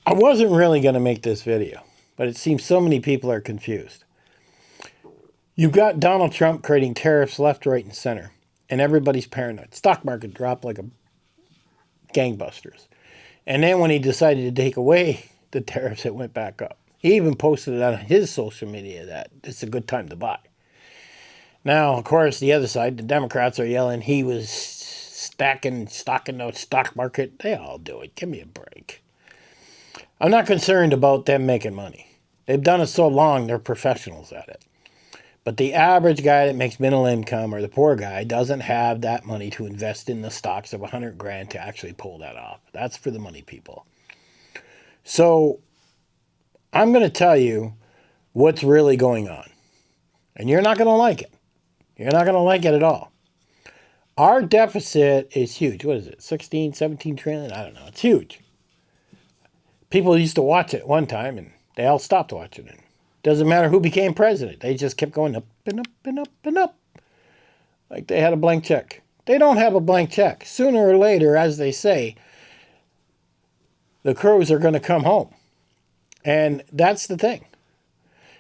I wasn't really going to make this video, but it seems so many people are confused. You've got Donald Trump creating tariffs left, right, and center, and everybody's paranoid. Stock market dropped like a gangbusters. And then when he decided to take away the tariffs, it went back up. He even posted it on his social media that it's a good time to buy. Now, of course, the other side, the Democrats are yelling he was stocking the stock market. They all do it. Give me a break. I'm not concerned about them making money. They've done it so long, they're professionals at it. But the average guy that makes middle income or the poor guy doesn't have that money to invest in the stocks of 100 grand to actually pull that off. That's for the money people. So I'm going to tell you what's really going on. And you're not going to like it. You're not going to like it at all. Our deficit is huge. What is it? 16, 17 trillion? I don't know. It's huge. People used to watch it one time and they all stopped watching it. Doesn't matter who became president. They just kept going up and up and up and up. Like they had a blank check. They don't have a blank check. Sooner or later, as they say, the crows are going to come home. And that's the thing.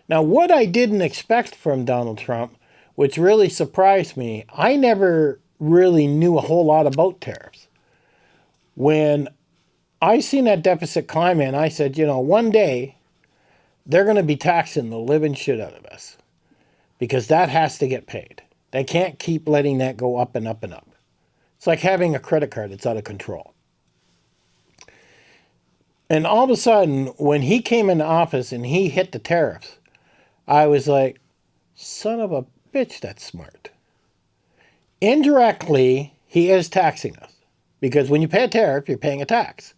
Now, what I didn't expect from Donald Trump, which really surprised me, I never really knew a whole lot about tariffs. When I seen that deficit climb in, I said, one day they're going to be taxing the living shit out of us because that has to get paid. They can't keep letting that go up and up and up. It's like having a credit card that's out of control. And all of a sudden, when he came into office and he hit the tariffs, I was like, son of a bitch, that's smart. Indirectly, he is taxing us because when you pay a tariff, you're paying a tax.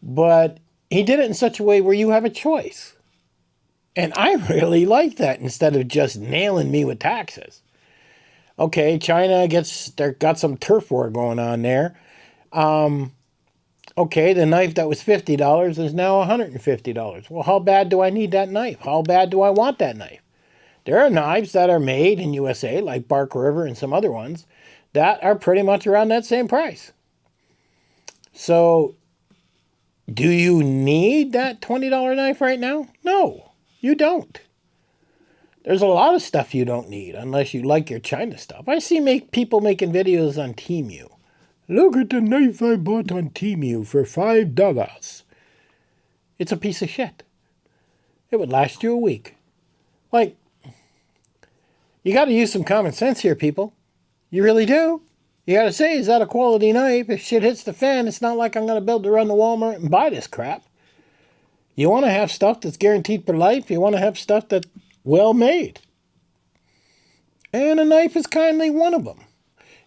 But he did it in such a way where you have a choice. And I really like that instead of just nailing me with taxes. Okay, China got some turf war going on there. Okay, the knife that was $50 is now $150. Well, how bad do I need that knife? How bad do I want that knife? There are knives that are made in USA, like Bark River and some other ones, that are pretty much around that same price. So, do you need that $20 knife right now? No, you don't. There's a lot of stuff you don't need unless you like your China stuff. I see people making videos on Temu. Look at the knife I bought on Temu for $5. It's a piece of shit. It would last you a week. Like, you got to use some common sense here, people. You really do. You got to say, is that a quality knife? If shit hits the fan, it's not like I'm going to be able to run to Walmart and buy this crap. You want to have stuff that's guaranteed for life. You want to have stuff that's well made. And a knife is kindly one of them.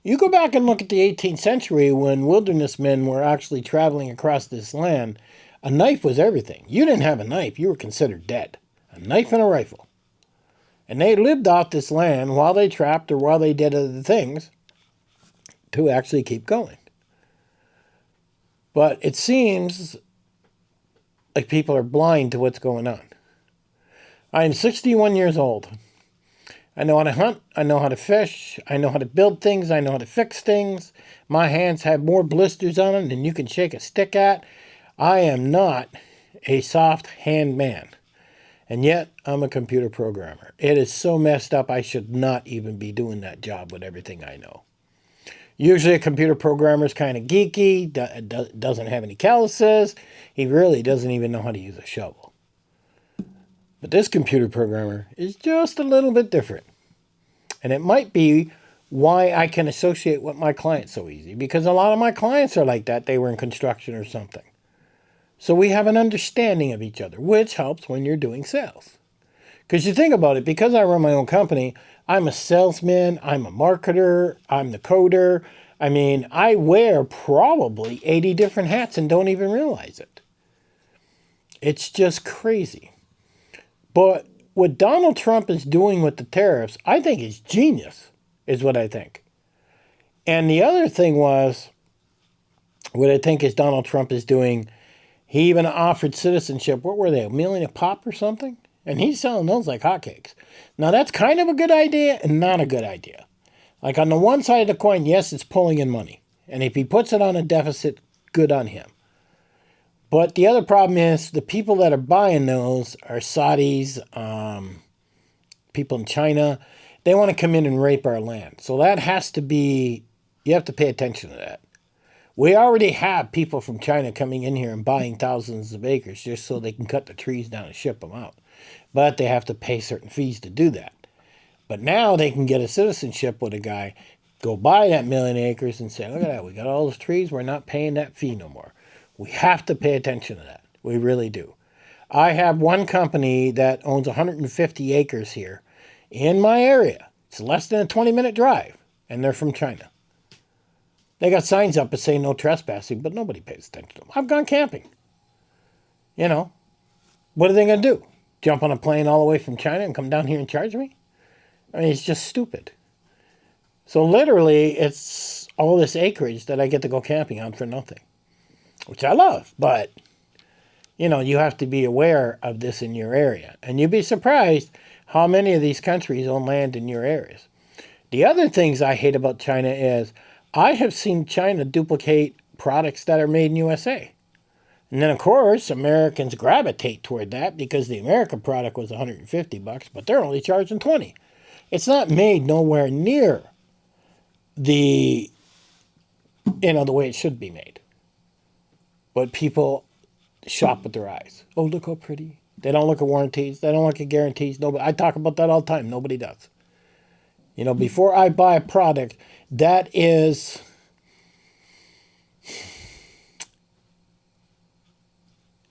You go back and look at the 18th century when wilderness men were actually traveling across this land, a knife was everything. You didn't have a knife, you were considered dead. A knife and a rifle. And they lived off this land while they trapped or while they did other things to actually keep going. But it seems like people are blind to what's going on. I am 61 years old. I know how to hunt, I know how to fish, I know how to build things, I know how to fix things. My hands have more blisters on them than you can shake a stick at. I am not a soft hand man. And yet, I'm a computer programmer. It is so messed up, I should not even be doing that job with everything I know. Usually a computer programmer is kind of geeky, doesn't have any calluses. He really doesn't even know how to use a shovel. But this computer programmer is just a little bit different. And it might be why I can associate with my clients so easy. Because a lot of my clients are like that. They were in construction or something. So we have an understanding of each other, which helps when you're doing sales. Because you think about it, because I run my own company, I'm a salesman, I'm a marketer, I'm the coder. I mean, I wear probably 80 different hats and don't even realize it. It's just crazy. But what Donald Trump is doing with the tariffs, I think is genius, is what I think. And the other thing was, what I think is Donald Trump is doing, he even offered citizenship. What were they, $1 million a pop or something? And he's selling those like hotcakes. Now, that's kind of a good idea and not a good idea. Like on the one side of the coin, yes, it's pulling in money. And if he puts it on a deficit, good on him. But the other problem is the people that are buying those are Saudis, people in China. They want to come in and rape our land. So that has to be, you have to pay attention to that. We already have people from China coming in here and buying thousands of acres just so they can cut the trees down and ship them out. But they have to pay certain fees to do that. But now they can get a citizenship with a guy, go buy that 1,000,000 acres and say, look at that, we got all those trees, we're not paying that fee no more. We have to pay attention to that. We really do. I have one company that owns 150 acres here in my area. It's less than a 20-minute drive, and they're from China. They got signs up that say no trespassing, but nobody pays attention to them. I've gone camping. You know, what are they going to do? Jump on a plane all the way from China and come down here and charge me? I mean, it's just stupid. So literally, it's all this acreage that I get to go camping on for nothing, which I love. But, you know, you have to be aware of this in your area. And you'd be surprised how many of these countries own land in your areas. The other things I hate about China is I have seen China duplicate products that are made in USA. And then, of course, Americans gravitate toward that because the American product was $150, but they're only charging $20. It's not made nowhere near the, the way it should be made. But people shop with their eyes. Oh, look how pretty. They don't look at warranties. They don't look at guarantees. Nobody, I talk about that all the time. Nobody does. Before I buy a product, that is,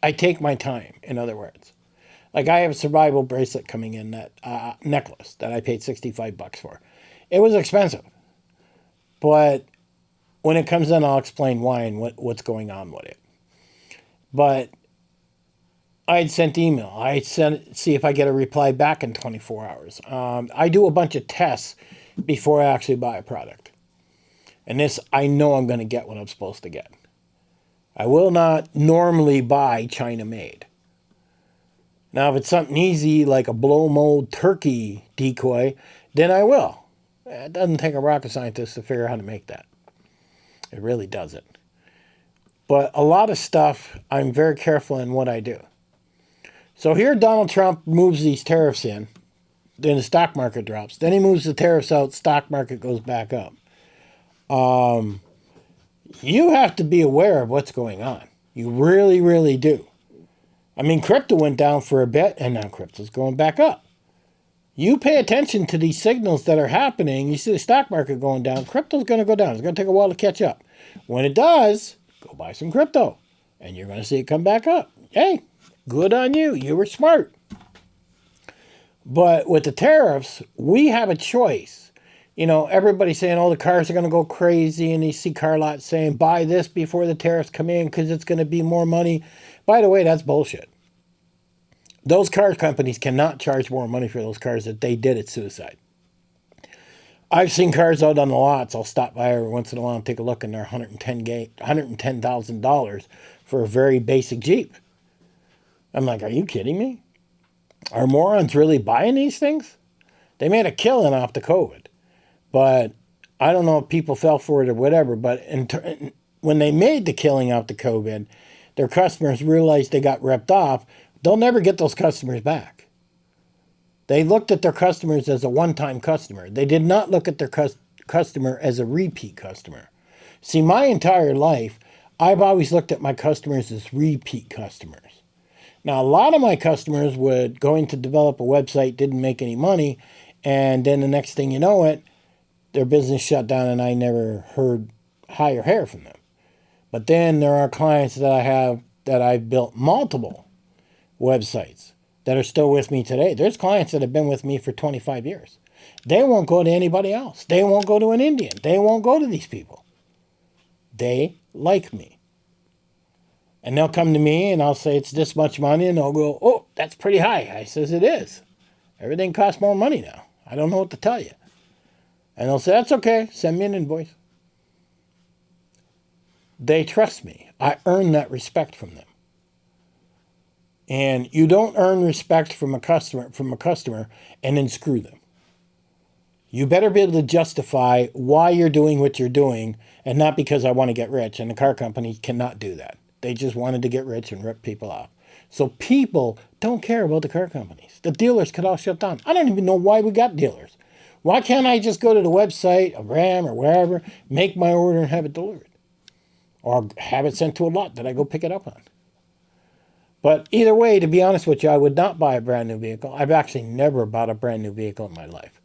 I take my time, in other words. Like I have a survival bracelet coming in, that necklace that I paid $65 for. It was expensive. But when it comes in, I'll explain why and what's going on with it. But I'd sent email. I'd see if I get a reply back in 24 hours. I do a bunch of tests before I actually buy a product. And this, I know I'm going to get what I'm supposed to get. I will not normally buy China made. Now, if it's something easy like a blow mold turkey decoy, then I will. It doesn't take a rocket scientist to figure out how to make that. It really doesn't. But a lot of stuff, I'm very careful in what I do. So here Donald Trump moves these tariffs in, then the stock market drops. Then he moves the tariffs out, stock market goes back up. You have to be aware of what's going on. You really, really do. I mean, crypto went down for a bit, and now crypto's going back up. You pay attention to these signals that are happening. You see the stock market going down. Crypto's going to go down. It's going to take a while to catch up. When it does, go buy some crypto, and you're going to see it come back up. Hey, good on you. You were smart. But with the tariffs, we have a choice. Everybody's saying, oh, the cars are going to go crazy, and you see car lots saying, buy this before the tariffs come in because it's going to be more money. By the way, that's bullshit. Those car companies cannot charge more money for those cars that they did. It's suicide. I've seen cars out on the lots. I'll stop by every once in a while and take a look, and they're $110,000 for a very basic Jeep. I'm like, are you kidding me? Are morons really buying these things? They made a killing off the COVID. But I don't know if people fell for it or whatever, but when they made the killing off the COVID, their customers realized they got ripped off. They'll never get those customers back. They looked at their customers as a one-time customer. They did not look at their customer as a repeat customer. See, my entire life, I've always looked at my customers as repeat customers. Now, a lot of my customers would go in to develop a website, didn't make any money, and then the next thing you know it, their business shut down and I never heard high or hair from them. But then there are clients that I have that I've built multiple websites that are still with me today. There's clients that have been with me for 25 years. They won't go to anybody else. They won't go to an Indian. They won't go to these people. They like me. And they'll come to me and I'll say it's this much money and they'll go, oh, that's pretty high. I says it is. Everything costs more money now. I don't know what to tell you. And they'll say, that's okay. Send me an invoice. They trust me. I earn that respect from them. And you don't earn respect from a customer and then screw them. You better be able to justify why you're doing what you're doing and not because I want to get rich. And the car company cannot do that. They just wanted to get rich and rip people off. So people don't care about the car companies. The dealers could all shut down. I don't even know why we got dealers. Why can't I just go to the website of Ram or wherever, make my order and have it delivered? Or have it sent to a lot that I go pick it up on? But either way, to be honest with you, I would not buy a brand new vehicle. I've actually never bought a brand new vehicle in my life.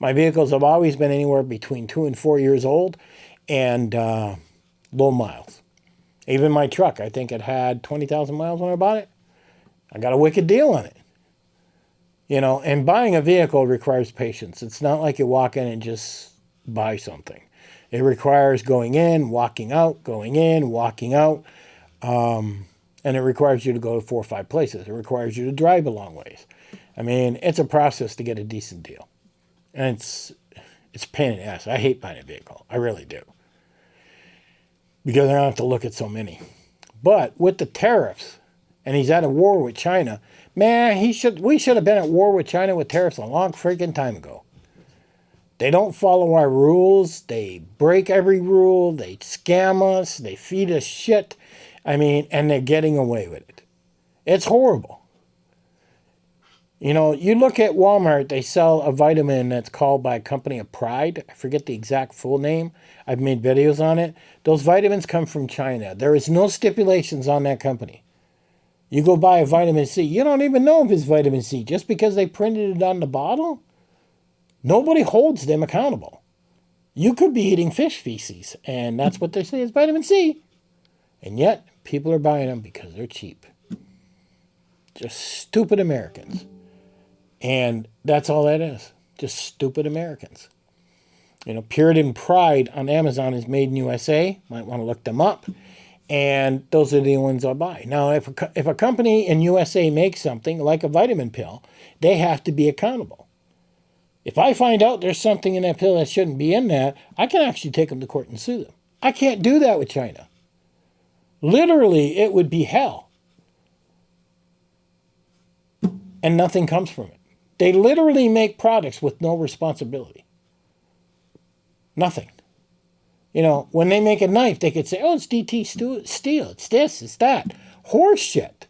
My vehicles have always been anywhere between 2 and 4 years old and low miles. Even my truck, I think it had 20,000 miles when I bought it. I got a wicked deal on it. You know, and buying a vehicle requires patience. It's not like you walk in and just buy something. It requires going in, walking out, going in, walking out. And it requires you to go to 4 or 5 places. It requires you to drive a long ways. I mean, it's a process to get a decent deal. And it's a pain in the ass. I hate buying a vehicle. I really do. Because I don't have to look at so many. But with the tariffs, and he's at a war with China, man, we should have been at war with China with tariffs a long freaking time ago. They don't follow our rules. They break every rule. They scam us. They feed us shit. I mean, and they're getting away with it. It's horrible. You know, you look at Walmart, they sell a vitamin that's called by a company of Pride. I forget the exact full name. I've made videos on it. Those vitamins come from China. There is no stipulations on that company. You go buy a vitamin C. You don't even know if it's vitamin C. Just because they printed it on the bottle, nobody holds them accountable. You could be eating fish feces, and that's what they say is vitamin C. And yet, people are buying them because they're cheap. Just stupid Americans. And that's all that is. Just stupid Americans. You know, Puritan Pride on Amazon is made in USA. Might want to look them up. And those are the ones I'll buy. Now, if a company in USA makes something like a vitamin pill, they have to be accountable. If I find out there's something in that pill that shouldn't be in that, I can actually take them to court and sue them. I can't do that with China. Literally, it would be hell. And nothing comes from it. They literally make products with no responsibility. Nothing. You know, when they make a knife, they could say, oh, it's DT steel. It's this, it's that. Horse shit.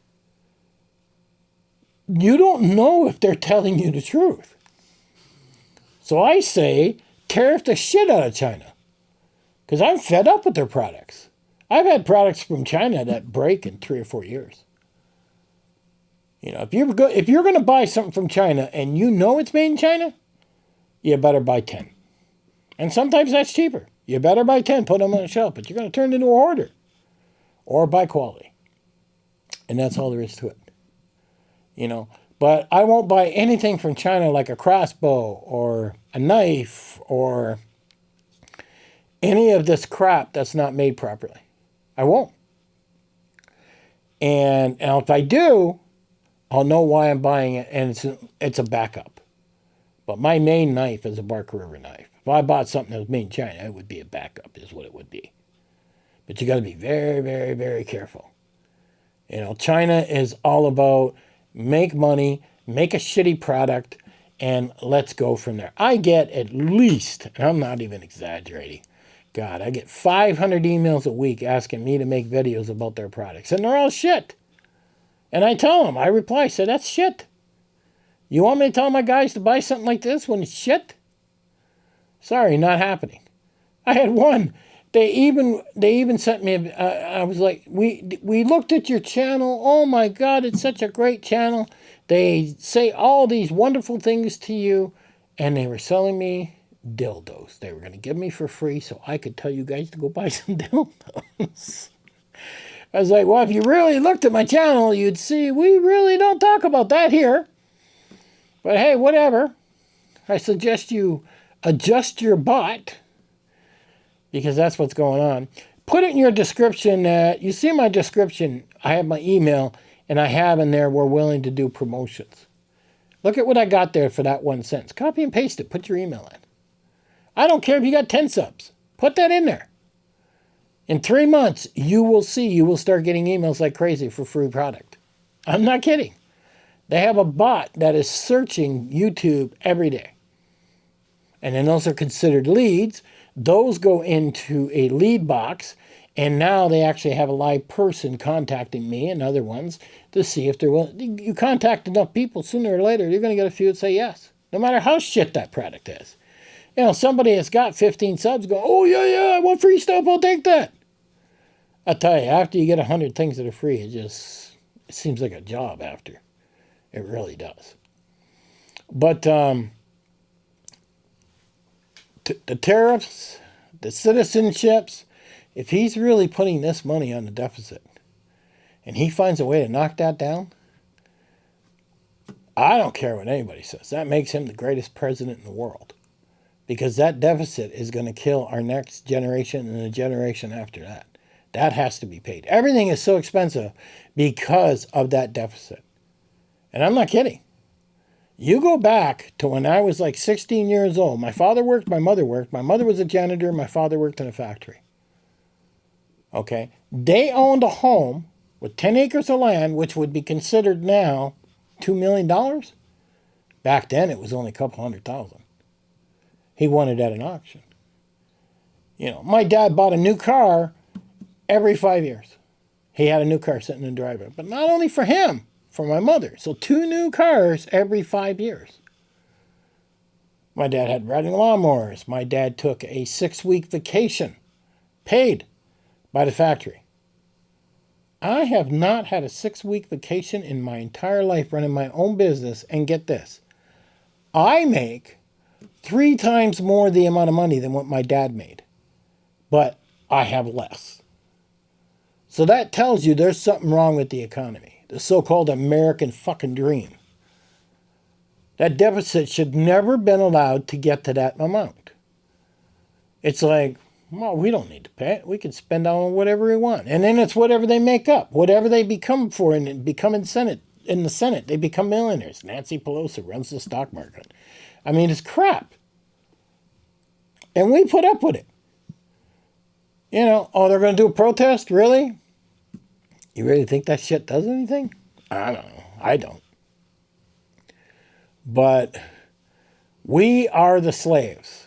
You don't know if they're telling you the truth. So I say, tariff the shit out of China. Because I'm fed up with their products. I've had products from China that break in 3 or 4 years. You know, if you're going to buy something from China and you know it's made in China, you better buy 10. And sometimes that's cheaper. You better buy 10, put them on the shelf, but you're going to turn it into a hoarder. Or buy quality. And that's all there is to it. You know, but I won't buy anything from China like a crossbow or a knife or any of this crap that's not made properly. I won't. And if I do, I'll know why I'm buying it, and it's a backup. But my main knife is a Barker River knife. If I bought something that was made in China, it would be a backup, is what it would be. But you got to be very, very, very careful. You know, China is all about make money, make a shitty product, and let's go from there. I get at least, and I'm not even exaggerating, God, I get 500 emails a week asking me to make videos about their products, and they're all shit. And I tell them, I reply, say, that's shit. You want me to tell my guys to buy something like this when it's shit? Sorry, not happening. I had one. They even sent me, I was like, we looked at your channel. Oh my God, it's such a great channel. They say all these wonderful things to you. And they were selling me dildos. They were going to give me for free so I could tell you guys to go buy some dildos. I was like, well, if you really looked at my channel, you'd see we really don't talk about that here. But hey, whatever. I suggest you adjust your bot because that's what's going on. Put it in your description. You see my description. I have my email, and I have in there we're willing to do promotions. Look at what I got there for that 1 cent. Copy and paste it. Put your email in. I don't care if you got 10 subs. Put that in there. In 3 months, you will see, you will start getting emails like crazy for free product. I'm not kidding. They have a bot that is searching YouTube every day. And then those are considered leads. Those go into a lead box, And now they actually have a live person contacting me and other ones to see if they're willing. You contact enough people, sooner or later, you're going to get a few that say yes, no matter how shit that product is. You know, somebody that's got 15 subs go, oh, yeah, I want free stuff, I'll take that. I'll tell you, after you get 100 things that are free, it seems like a job after. It really does. But the tariffs, the citizenships, if he's really putting this money on the deficit and he finds a way to knock that down, I don't care what anybody says. That makes him the greatest president in the world. Because that deficit is going to kill our next generation and the generation after that. That has to be paid. Everything is so expensive because of that deficit. And I'm not kidding. You go back to when I was like 16 years old. My father worked, my mother worked. My mother was a janitor, my father worked in a factory. Okay? They owned a home with 10 acres of land, which would be considered now $2 million. Back then, it was only a couple $100,000. He won it at an auction. You know, my dad bought a new car every 5 years. He had a new car sitting in the driveway. But not only for him, for my mother. So 2 new cars every 5 years. My dad had riding lawnmowers. My dad took a 6-week vacation, paid by the factory. I have not had a 6-week vacation in my entire life running my own business. And get this, I make 3 times more the amount of money than what my dad made. But I have less. So that tells you there's something wrong with the economy. The so-called American fucking dream. That deficit should never been allowed to get to that amount. It's like, well, we don't need to pay it. We can spend on whatever we want. And then it's whatever they make up. Whatever they become for and become in the Senate, they become millionaires. Nancy Pelosi runs the stock market. I mean, it's crap. And we put up with it. You know, oh, they're going to do a protest? Really? You really think that shit does anything? I don't know. I don't. But we are the slaves.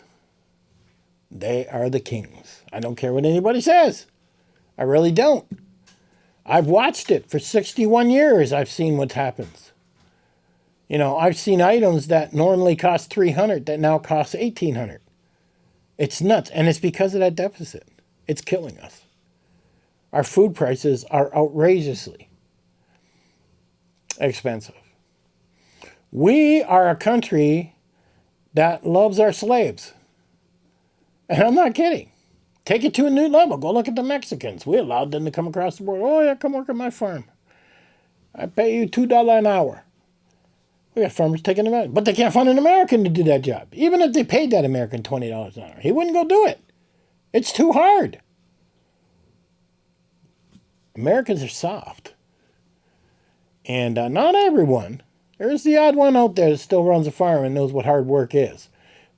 They are the kings. I don't care what anybody says. I really don't. I've watched it for 61 years. I've seen what happens. You know, I've seen items that normally cost $300 that now cost $1,800. It's nuts. And it's because of that deficit. It's killing us. Our food prices are outrageously expensive. We are a country that loves our slaves. And I'm not kidding. Take it to a new level. Go look at the Mexicans. We allowed them to come across the border. Oh, yeah, come work on my farm. I pay you $2 an hour. We got farmers taking advantage. But they can't find an American to do that job. Even if they paid that American $20 an hour, he wouldn't go do it. It's too hard. Americans are soft. And not everyone. There's the odd one out there that still runs a farm and knows what hard work is.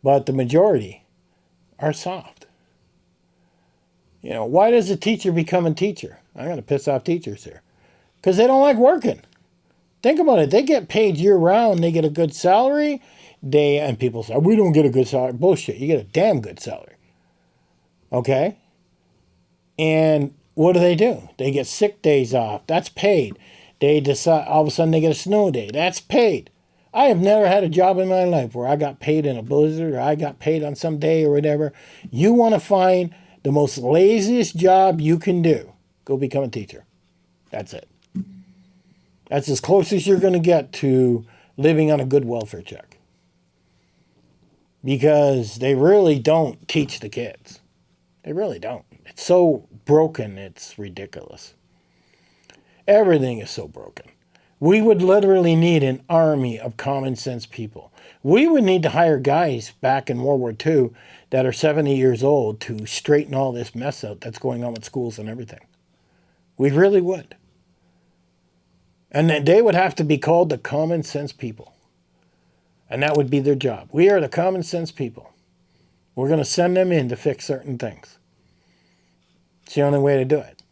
But the majority are soft. You know, why does a teacher become a teacher? I'm going to piss off teachers here. Because they don't like working. Think about it. They get paid year-round. They get a good salary. And people say, we don't get a good salary. Bullshit. You get a damn good salary. Okay? And what do? They get sick days off. That's paid. They decide, all of a sudden they get a snow day. That's paid. I have never had a job in my life where I got paid in a blizzard or I got paid on some day or whatever. You want to find the most laziest job you can do. Go become a teacher. That's it. That's as close as you're going to get to living on a good welfare check. Because they really don't teach the kids. They really don't. It's so broken, it's ridiculous. Everything is so broken. We would literally need an army of common sense people. We would need to hire guys back in World War II that are 70 years old to straighten all this mess out that's going on with schools and everything. We really would. And then they would have to be called the common sense people. And that would be their job. We are the common sense people. We're going to send them in to fix certain things. It's the only way to do it.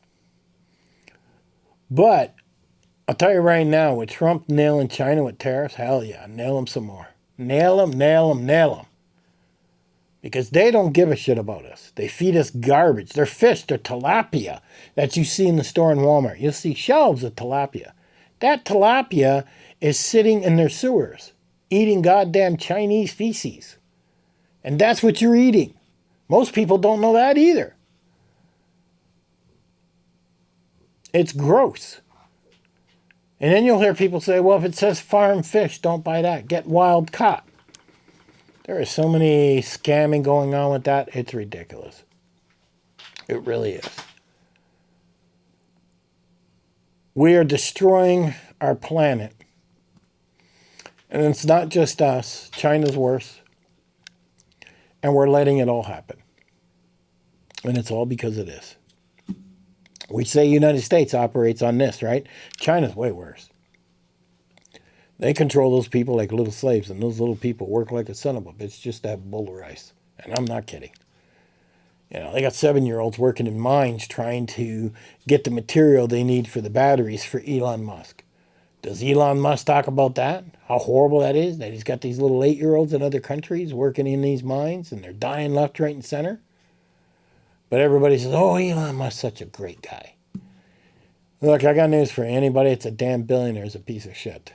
But I'll tell you right now, with Trump nailing China with tariffs, hell yeah, nail them some more. Nail them, nail them, nail them. because they don't give a shit about us. They feed us garbage. Their fish, their tilapia that you see in the store in Walmart. You'll see shelves of tilapia. That tilapia is sitting in their sewers, eating goddamn Chinese feces. And that's what you're eating. Most people don't know that either. It's gross. And then you'll hear people say, well, if it says farm fish, don't buy that. Get wild caught. There is so many scamming going on with that. It's ridiculous. It really is. We are destroying our planet. And it's not just us. China's worse. And we're letting it all happen. And it's all because of this. We say United States operates on this, right? China's way worse. They control those people like little slaves, and those little people work like a son of a bitch just to have a bowl of rice. And I'm not kidding. You know, they got 7-year-olds working in mines trying to get the material they need for the batteries for Elon Musk. Does Elon Musk talk about that? How horrible that is? That he's got these little 8-year-olds in other countries working in these mines, and they're dying left, right, and center? But everybody says, oh, Elon Musk's such a great guy. Look, I got news for anybody. It's a damn billionaire is a piece of shit.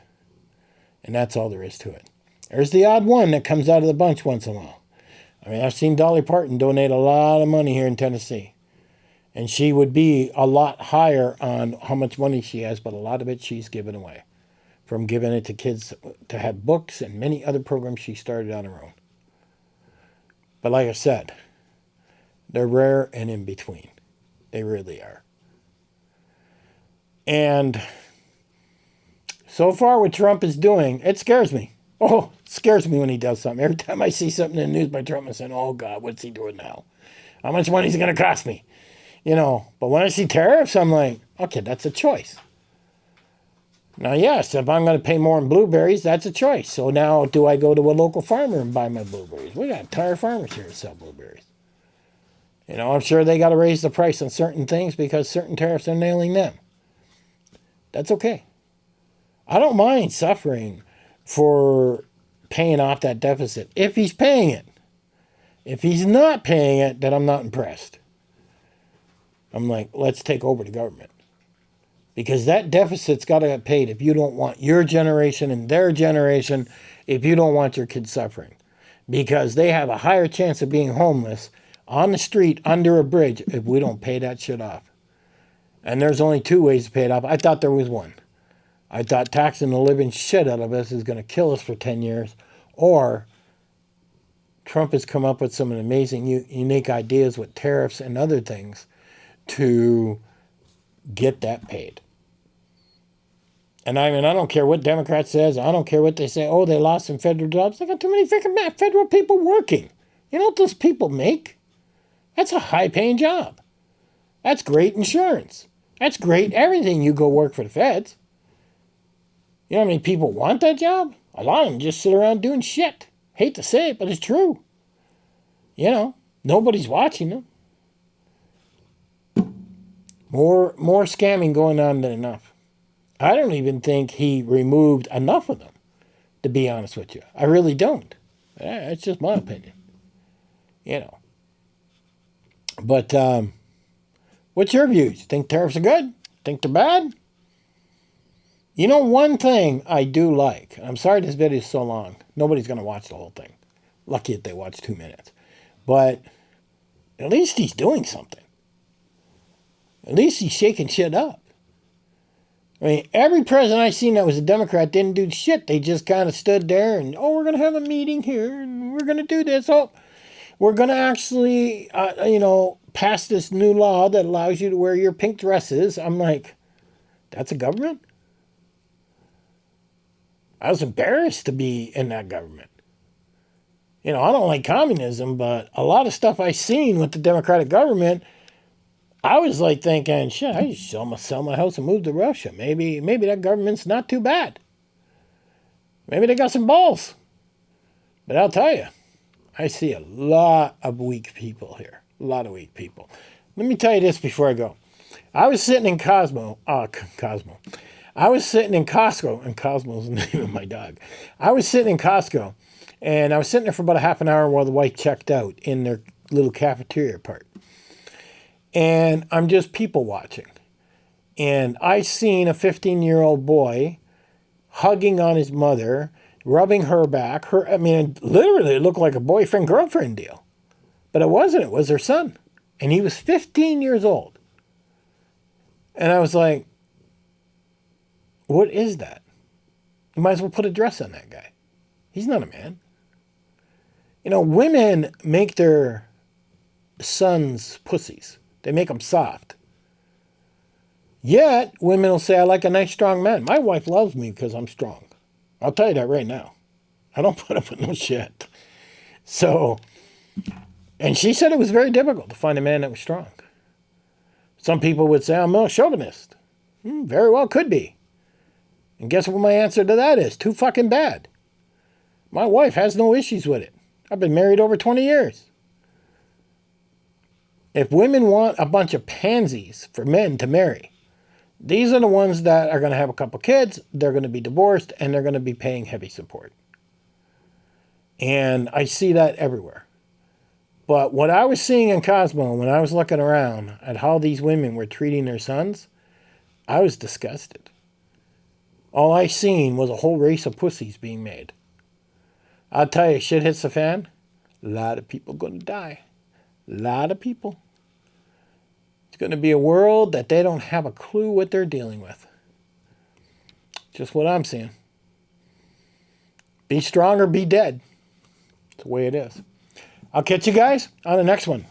And that's all there is to it. There's the odd one that comes out of the bunch once in a while. I mean, I've seen Dolly Parton donate a lot of money here in Tennessee. And she would be a lot higher on how much money she has, but a lot of it she's given away. From giving it to kids to have books and many other programs she started on her own. But like I said, they're rare and in between. They really are. And so far what Trump is doing, it scares me. Oh, it scares me when he does something. Every time I see something in the news by Trump, I'm saying, oh God, what's he doing now? How much money is it going to cost me? You know, but when I see tariffs, I'm like, okay, that's a choice. Now, yes, if I'm going to pay more in blueberries, that's a choice. So now do I go to a local farmer and buy my blueberries? We got entire farmers here to sell blueberries. You know, I'm sure they got to raise the price on certain things because certain tariffs are nailing them. That's okay. I don't mind suffering for paying off that deficit if he's paying it. If he's not paying it, then I'm not impressed. I'm like, let's take over the government. Because that deficit's got to get paid if you don't want your generation and their generation, if you don't want your kids suffering. Because they have a higher chance of being homeless on the street under a bridge if we don't pay that shit off. And there's only 2 ways to pay it off. I thought there was one. I thought taxing the living shit out of us is going to kill us for 10 years. Or Trump has come up with some amazing, unique ideas with tariffs and other things to get that paid. And I mean, I don't care what Democrat says. I don't care what they say. Oh, they lost some federal jobs. They got too many freaking federal people working. You know what those people make? That's a high-paying job. That's great insurance. That's great everything. You go work for the feds. You know how many people want that job? A lot of them just sit around doing shit. Hate to say it, but it's true. You know, nobody's watching them. More scamming going on than enough. I don't even think he removed enough of them, to be honest with you. I really don't. That's just my opinion. You know. But what's your views? Think tariffs are good? Think they're bad? You know, one thing I do like, I'm sorry this video is so long. Nobody's going to watch the whole thing. Lucky if they watch 2 minutes. But at least he's doing something. At least he's shaking shit up. I mean, every president I've seen that was a Democrat didn't do shit. They just kind of stood there and, oh, we're going to have a meeting here and we're going to do this. Oh, we're going to actually, pass this new law that allows you to wear your pink dresses. I'm like, that's a government? I was embarrassed to be in that government. You know, I don't like communism, but a lot of stuff I've seen with the Democratic government, I was like thinking, shit, I should sell my house and move to Russia. Maybe that government's not too bad. Maybe they got some balls. But I'll tell you, I see a lot of weak people here. A lot of weak people. Let me tell you this before I go. I was sitting in Cosmo. I was sitting in Costco, and Cosmo's the name of my dog. I was sitting in Costco, And I was sitting there for about a half an hour while the wife checked out in their little cafeteria part. And I'm just people watching. And I seen a 15-year-old boy hugging on his mother, rubbing her back. Literally it looked like a boyfriend-girlfriend deal. But it wasn't. It was her son. And he was 15 years old. And I was like, what is that? You might as well put a dress on that guy. He's not a man. You know, women make their sons pussies. They make them soft. Yet, women will say, I like a nice, strong man. My wife loves me because I'm strong. I'll tell you that right now. I don't put up with no shit. So, and she said it was very difficult to find a man that was strong. Some people would say, I'm a chauvinist. Very well could be. And guess what my answer to that is? Too fucking bad. My wife has no issues with it. I've been married over 20 years. If women want a bunch of pansies for men to marry, these are the ones that are going to have a couple kids, they're going to be divorced, and they're going to be paying heavy support. And I see that everywhere. But what I was seeing in Cosmo when I was looking around at how these women were treating their sons, I was disgusted. All I seen was a whole race of pussies being made. I'll tell you, shit hits the fan, a lot of people going to die. A lot of people. It's going to be a world that they don't have a clue what they're dealing with. Just what I'm seeing. Be strong or be dead. It's the way it is. I'll catch you guys on the next one.